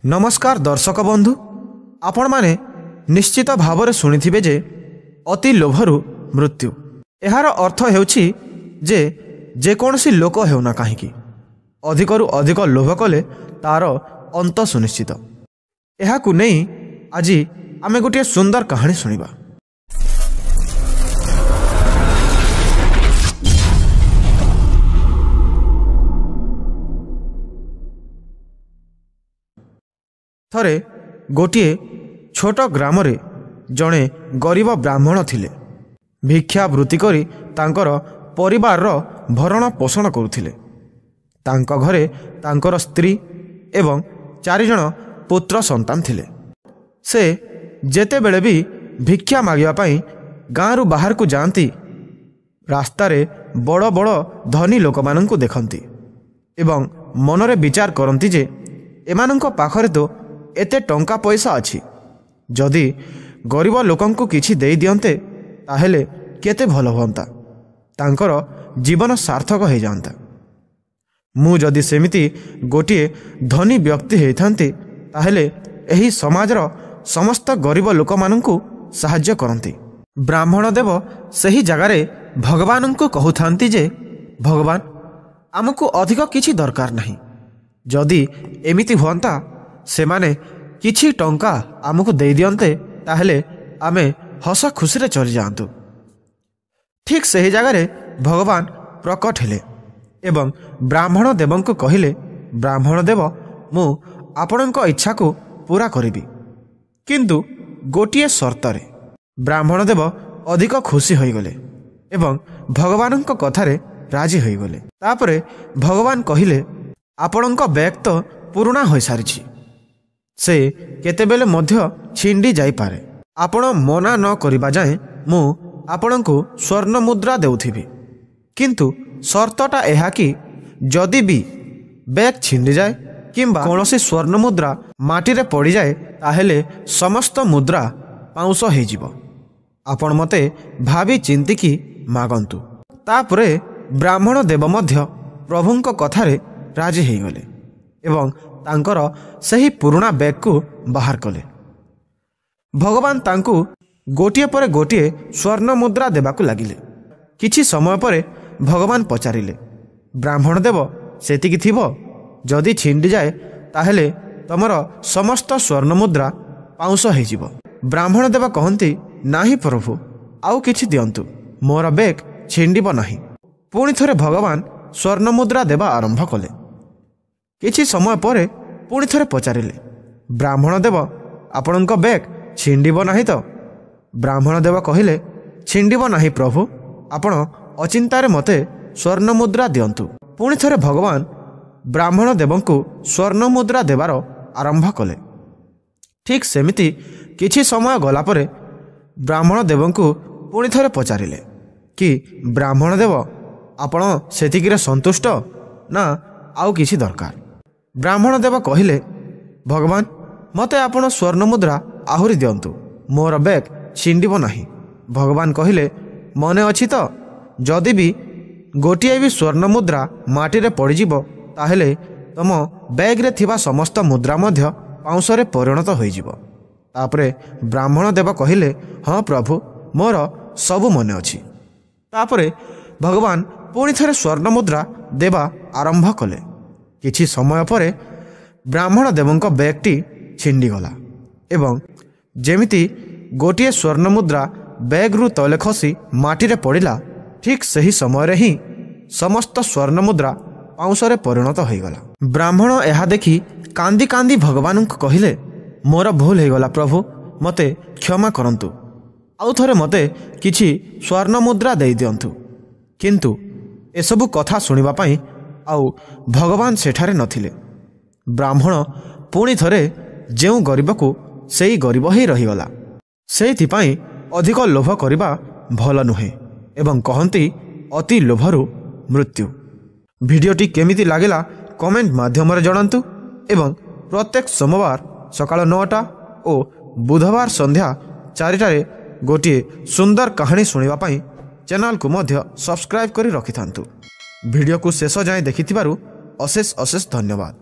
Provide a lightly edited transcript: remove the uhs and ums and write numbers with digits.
नमस्कार दर्शक बंधु, आपण माने निश्चित भाव शुणिथिबे जे अति लोभरु मृत्यु। एहार अर्थ हेउछि जे जेकोसी लोक हेउना काहीकि अधिकरु अधिक लोभ कले तार अंत सुनिश्चित। एहाकु नै आज आमे गोटे सुंदर कहानी सुनिबा। थरे गोटे छोट ग्राम रे जड़े गरीब ब्राह्मण थिले। भिक्षा वृत्ति करी तांकर परिवार रो भरण पोषण करुथिले। तांको घरे तांकर स्त्री एवं 4 जण पुत्र संतान थिले। से जेते बेले भी भिक्षा मागिया पई गाँरु बाहर को जाती रास्ता रे बड़ बड़ धनी लोक माननकु देखंती एवं मनरे विचार करंती जे एमानंको पाखरे तो एते टंका पैसा अछि, जदि गरीब लोकंकु किछि देई दियंते ताहेले केते भलो होंता, तांकर जीवन सार्थक हो जाता। मु जदि सेमिति गोटे धनी व्यक्ति हेइथांती ताहेले एही समाजर समस्त गरीब लोक माननकु सहाय्य करंती। ब्राह्मण देव सही जगारे भगवानंकु कहउथांती जे भगवान आमको अधिक किछि दरकार नहीं, जदि एमिति होंता सेमाने किछि टंका आमको दे दियंते ताहेले आमे हस खुशी रे चली जांतु। ठीक सही जगारे भगवान प्रकट हेले एवं ब्राह्मण देवंकु कहिले, ब्राह्मण देव मु आपणक इच्छा को पूरा करिबी, किंतु गोटिए शर्तरे। ब्राह्मण देव अधिक खुशी होई गले एवं भगवानक कथारे राजी होई गले। तापरे भगवान कहिले, आपणक बैग तो पुराना होई सारिछि, से केतेबेले मध्य छिंडी जाई पारे। आपण मना न करिबा जाए मु आपणको स्वर्ण मुद्रा देउथिबी, किंतु शर्तटा एहा कि जदि भी बैग छिंडी जाए किंबा कोनोसी स्वर्ण मुद्रा माटी रे पड़ी जाए ताहेले समस्त मुद्रा पाउंस हे जिवो। आपण मते भाबी चिंतिकी मागंतु। तापरे ब्राह्मण देव मध्य प्रभुंक कथारे राजी हेई गले एवं तांकर सही पुराना बैग को बाहर कले। भगवान तांकु गोटिए पर गोटिए स्वर्ण मुद्रा देबाकु लागिले। किछि समय परे भगवान पचारिले, ब्राह्मण देव सेतिकी थिबो, जदि छिंडी जाए ताहेले तमर समस्त स्वर्ण मुद्रा पाउंस हे जिवो। ब्राह्मण देव कहंती, नाही प्रभु, आउ किछि दियंतु, मोर बैग छिंडीबो नाही। पुणी थरे भगवान स्वर्ण मुद्रा देबा आरंभ कले। किछि समय परे पुणी थरे पचारिले, ब्राह्मण देव आपणक बैग छिंडीबो नाही तो? ब्राह्मण देव कहिले, छिंडीबो नाही प्रभु, आपण अचिंतारे मते स्वर्ण मुद्रा दियंतु। पुणी थरे भगवान ब्राह्मण देवंकु स्वर्ण मुद्रा देवार आरंभ कले। ठीक सेमिति किछि समय गला परे ब्राह्मण देवंकु पुणी थरे पचारिले कि ब्राह्मण देव आपण सेतिकिरे संतुष्ट ना आउ किछि दरकार? ब्राह्मण देव कहिले, भगवान मते आपण स्वर्ण मुद्रा आहुरी दियंतु, मोर बैग छिंडीबो नाही। भगवान कहिले, मने अछि तो? जदि भी गोटिए भी स्वर्ण मुद्रा माटी रे पड़ी जिवो ताहेले तम बैग रे थिबा समस्त मुद्रा मध्य पाउंस रे परिणत होई जिवो। तापरे ब्राह्मण देव कहिले, हाँ प्रभु, मोर सबु मने अछि। तापरे भगवान पुणी थरे स्वर्ण मुद्रा देवा आरंभ कले। किछि समय परे ब्राह्मण देवंक बैगटी छिंडी गला एवं जेमिति गोटिए स्वर्ण मुद्रा बैग रु तले खसी माटी रे पड़िला, ठीक सही समय रे ही समस्त स्वर्ण मुद्रा पाउंस रे परिणत होई गला। ब्राह्मण एहा देखि कांदी कांदी भगवान को कहिले, मोर भूल हे गला प्रभु, मते क्षमा करंतु, आउ थरे मते किछि स्वर्ण मुद्रा देई दियंतु। किंतु एसबु कथा सुनिबा पई आउ भगवान सेठारे नथिले। ब्राह्मण पुणी थरे जेउ गरीब को सेई गरीब ही रहीगला। सेइथिपाई अधिक लोभ करिबा भल नुहे एवं कहंती अति लोभरु मृत्यु। भिडियोटी केमिति लागिला कमेंट माध्यम रे जणांतु एवं प्रत्येक सोमवार सकाळ 9टा ओ बुधवार संध्या 4टारे गोटे सुंदर कहानी सुनिबा पई चैनल को मध्य सब्सक्राइब करी रखिथांतु। वीडियो को शेष जाए देखिथिबारु अशेष अशेष धन्यवाद।